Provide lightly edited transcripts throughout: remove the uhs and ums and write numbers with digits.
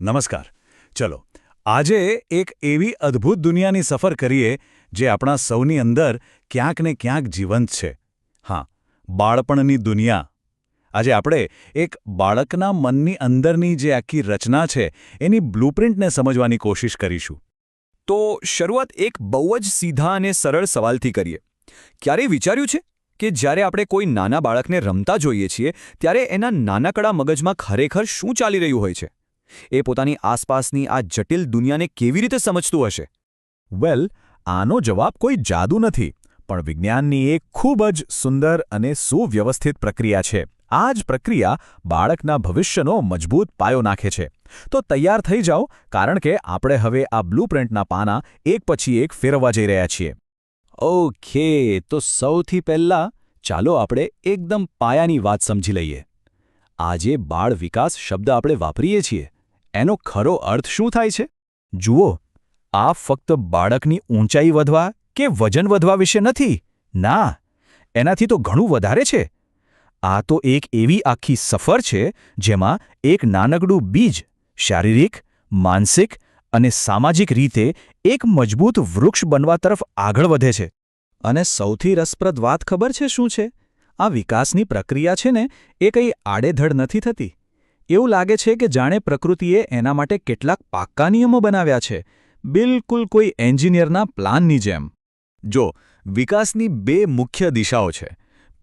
નમસ્કાર. ચલો આજે એક એવી અદ્ભુત દુનિયાની સફર કરીએ જે આપણા સૌની અંદર ક્યાંક ને ક્યાંક જીવંત છે. હા, બાળપણની દુનિયા. આજે આપણે એક બાળકના મનની અંદરની જે આખી રચના છે એની બ્લૂપ્રિન્ટને સમજવાની કોશિશ કરીશું. તો શરૂઆત એક બહુ જ સીધા અને સરળ સવાલથી કરીએ. ક્યારેય વિચાર્યું છે કે જ્યારે આપણે કોઈ નાના બાળકને રમતા જોઈએ છીએ ત્યારે એના નાનકડા મગજમાં ખરેખર શું ચાલી રહ્યું હોય છે? એ પોતાની આસપાસની આ જટિલ દુનિયાને કેવી રીતે સમજતું હશે? વેલ, આનો જવાબ કોઈ જાદુ નથી, પણ વિજ્ઞાનની એક ખૂબ જ સુંદર અને સુવ્યવસ્થિત પ્રક્રિયા છે. આ જ પ્રક્રિયા બાળકના ભવિષ્યનો મજબૂત પાયો નાખે છે. તો તૈયાર થઈ જાઓ, કારણ કે આપણે હવે આ બ્લૂપ્રિન્ટના પાના એક પછી એક ફેરવવા જઈ રહ્યા છીએ. ઓકે, તો સૌથી પહેલાં ચાલો આપણે એકદમ પાયાની વાત સમજી લઈએ. આજે બાળ વિકાસ શબ્દ આપણે વાપરીએ છીએ, એનો ખરો અર્થ શું થાય છે? જુઓ, આ ફક્ત બાળકની ઊંચાઈ વધવા કે વજન વધવા વિશે નથી. ના, એનાથી તો ઘણું વધારે છે. આ તો એક એવી આખી સફર છે જેમાં એક નાનકડું બીજ શારીરિક, માનસિક અને સામાજિક રીતે એક મજબૂત વૃક્ષ બનવા તરફ આગળ વધે છે. અને સૌથી રસપ્રદ વાત ખબર છે શું છે? આ વિકાસની પ્રક્રિયા છે ને, એ કંઈ આડેધડ નથી થતી. એવું લાગે છે કે જાણે પ્રકૃતિએ એના માટે કેટલાક પાક્કા નિયમો બનાવ્યા છે, બિલકુલ કોઈ એન્જિનિયરના પ્લાનની જેમ. જો, વિકાસની બે મુખ્ય દિશાઓ છે.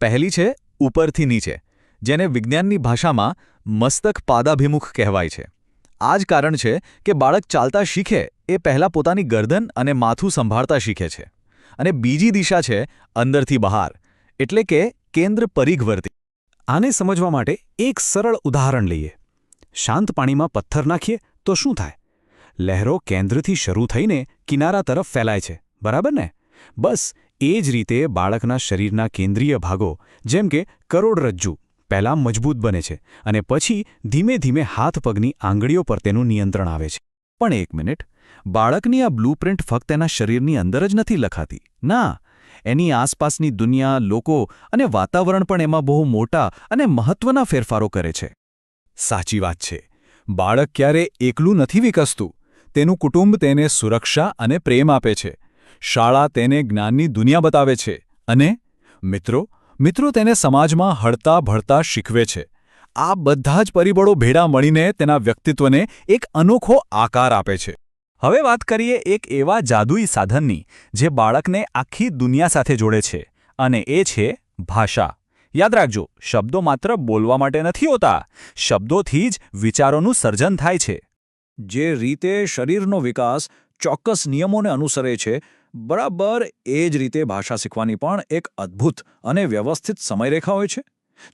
પહેલી છે ઉપરથી નીચે, જેને વિજ્ઞાનની ભાષામાં મસ્તક પાદાભિમુખ કહેવાય છે. આ જ કારણ છે કે બાળક ચાલતા શીખે એ પહેલાં પોતાની ગરદન અને માથું સંભાળતા શીખે છે. અને બીજી દિશા છે અંદરથી બહાર, એટલે કે કેન્દ્ર પરિઘવર્તી. આને સમજવા માટે એક સરળ ઉદાહરણ લઈએ. શાંત પાણીમાં પથ્થર નાખીએ તો શું થાય? લહેરો કેન્દ્રથી શરૂ થઈને કિનારા તરફ ફેલાય છે, બરાબર ને? બસ એ જ રીતે બાળકના શરીરના કેન્દ્રીય ભાગો, જેમ કે કરોડરજ્જુ, પહેલાં મજબૂત બને છે અને પછી ધીમે ધીમે હાથ પગની આંગળીઓ પર તેનું નિયંત્રણ આવે છે. પણ એક મિનિટ, બાળકની આ બ્લૂપ્રિન્ટ ફક્ત એના શરીરની અંદર જ નથી લખાતી. ના, એની આસપાસની દુનિયા, લોકો અને વાતાવરણ પણ એમાં બહુ મોટા અને મહત્વના ફેરફારો કરે છે. સાચી વાત છે. બાળક ક્યારે એકલું નથી વિકસતું. તેનું કુટુંબ તેને સુરક્ષા અને પ્રેમ આપે છે. શાળા તેને જ્ઞાનની દુનિયા બતાવે છે. અને મિત્રો તેને સમાજમાં હળતા ભળતા શીખવે છે. આ બધા જ પરિબળો ભેળા મળીને તેના વ્યક્તિત્વને એક અનોખો આકાર આપે છે. હવે વાત કરીએ એક એવા જાદુઈ સાધનની જે બાળકને આખી દુનિયા સાથે જોડે છે, અને એ છે ભાષા. યાદ રાખજો, શબ્દો માત્ર બોલવા માટે નથી હોતા. શબ્દોથી જ વિચારોનું સર્જન થાય છે. જે રીતે શરીરનો વિકાસ ચોક્કસ નિયમોને અનુસરે છે, બરાબર એ જ રીતે ભાષા શીખવાની પણ એક અદ્ભુત અને વ્યવસ્થિત સમયરેખા હોય છે.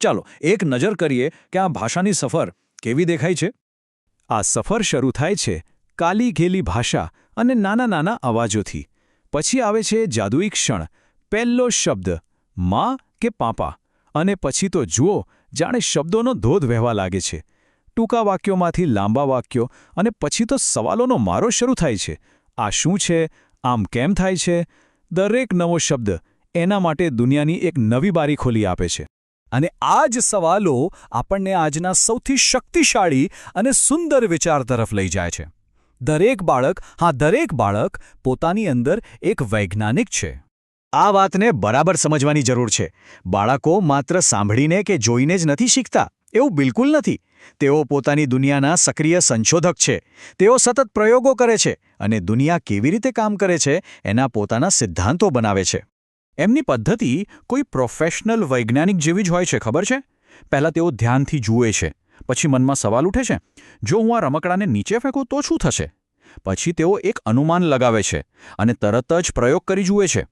ચાલો એક નજર કરીએ કે આ ભાષાની સફર કેવી દેખાય છે. આ સફર શરૂ થાય છે કાલી ઘેલી ભાષા અને નાના નાના અવાજોથી. પછી આવે છે જાદુઈ ક્ષણ, પહેલો શબ્દ માં કે પાપા, અને પછી તો જુઓ, જાણે શબ્દોનો ધોધ વહેવા લાગે છે. ટૂંકા વાક્યોમાંથી લાંબા વાક્યો, અને પછી તો સવાલોનો મારો શરૂ થાય છે. આ શું છે? આમ કેમ થાય છે? દરેક નવો શબ્દ એના માટે દુનિયાની એક નવી બારી ખોલી આપે છે. અને આ જ સવાલો આપણને આજના સૌથી શક્તિશાળી અને સુંદર વિચાર તરફ લઈ જાય છે. દરેક બાળક પોતાની અંદર એક વૈજ્ઞાનિક છે. આ વાતને બરાબર સમજવાની જરૂર છે. બાળકો માત્ર સાંભળીને કે જોઈને જ નથી શીખતા, એવું બિલકુલ નથી. તેઓ પોતાની દુનિયાના સક્રિય સંશોધક છે. તેઓ સતત પ્રયોગો કરે છે અને દુનિયા કેવી રીતે કામ કરે છે એના પોતાના સિદ્ધાંતો બનાવે છે. એમની પદ્ધતિ કોઈ પ્રોફેશનલ વૈજ્ઞાનિક જેવી જ હોય છે, ખબર છે? પહેલાં તેઓ ધ્યાનથી જુએ છે. પછી મનમાં સવાલ ઉઠે છે, જો હું આ રમકડાને નીચે ફેંકું તો શું થશે? પછી તેઓ એક અનુમાન લગાવે છે અને તરત જ પ્રયોગ કરી જુએ છે.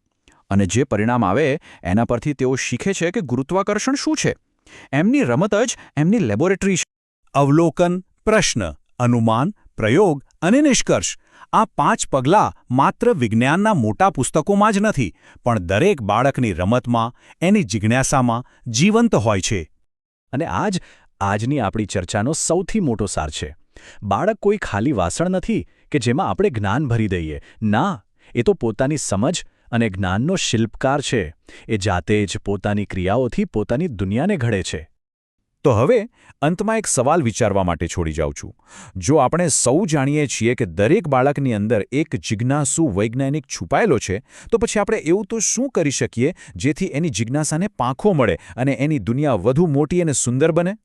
અને જે પરિણામ આવે એના પરથી તેઓ શીખે છે કે ગુરુત્વાકર્ષણ શું છે. એમની રમત જ એમની લેબોરેટરી છે. અવલોકન, પ્રશ્ન, અનુમાન, પ્રયોગ અને નિષ્કર્ષ, આ 5 પગલાં માત્ર વિજ્ઞાનના મોટા પુસ્તકોમાં જ નથી, પણ દરેક બાળકની રમતમાં, એની જિજ્ઞાસામાં જીવંત હોય છે. અને આજની આપણી ચર્ચાનો સૌથી મોટો સાર છે. બાળક કોઈ ખાલી વાસણ નથી કે જેમાં આપણે જ્ઞાન ભરી દઈએ. ના, એ તો પોતાની સમજ અને જ્ઞાનનો શિલ્પકાર છે. એ જાતે જ પોતાની ક્રિયાઓથી પોતાની દુનિયાને ઘડે છે. તો હવે અંતમાં એક સવાલ વિચારવા માટે છોડી જાઉં છું. જો આપણે સૌ જાણીએ છીએ કે દરેક બાળકની અંદર એક જિજ્ઞાસુ વૈજ્ઞાનિક છુપાયેલો છે, તો પછી આપણે એવું તો શું કરી શકીએ જેથી એની જિજ્ઞાસાને પાંખો મળે અને એની દુનિયા વધુ મોટી અને સુંદર બને?